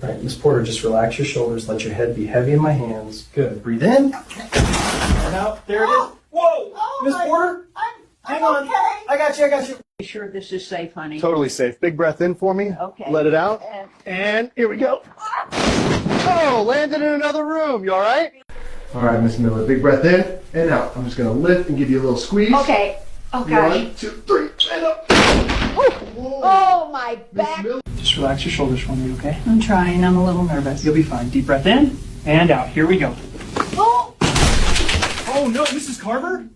All right, Miss Porter, just relax your shoulders. Let your head be heavy in my hands. Good. Breathe in. And out. There it is. Whoa! Miss Porter? Hang on. Okay. I got you. You sure this is safe, honey? Totally safe. Big breath in for me. Okay. Let it out. And here we go. Oh, landed in another room. You all right? All right, Miss Miller. Big breath in and out. I'm just going to lift and give you a little squeeze. Okay. Okay. 1, 2, 3, and up. Oh, my back. Just relax your shoulders for me, okay? I'm trying. I'm a little nervous. You'll be fine. Deep breath in and out. Here we go. Oh, Oh, no, Mrs. Carver?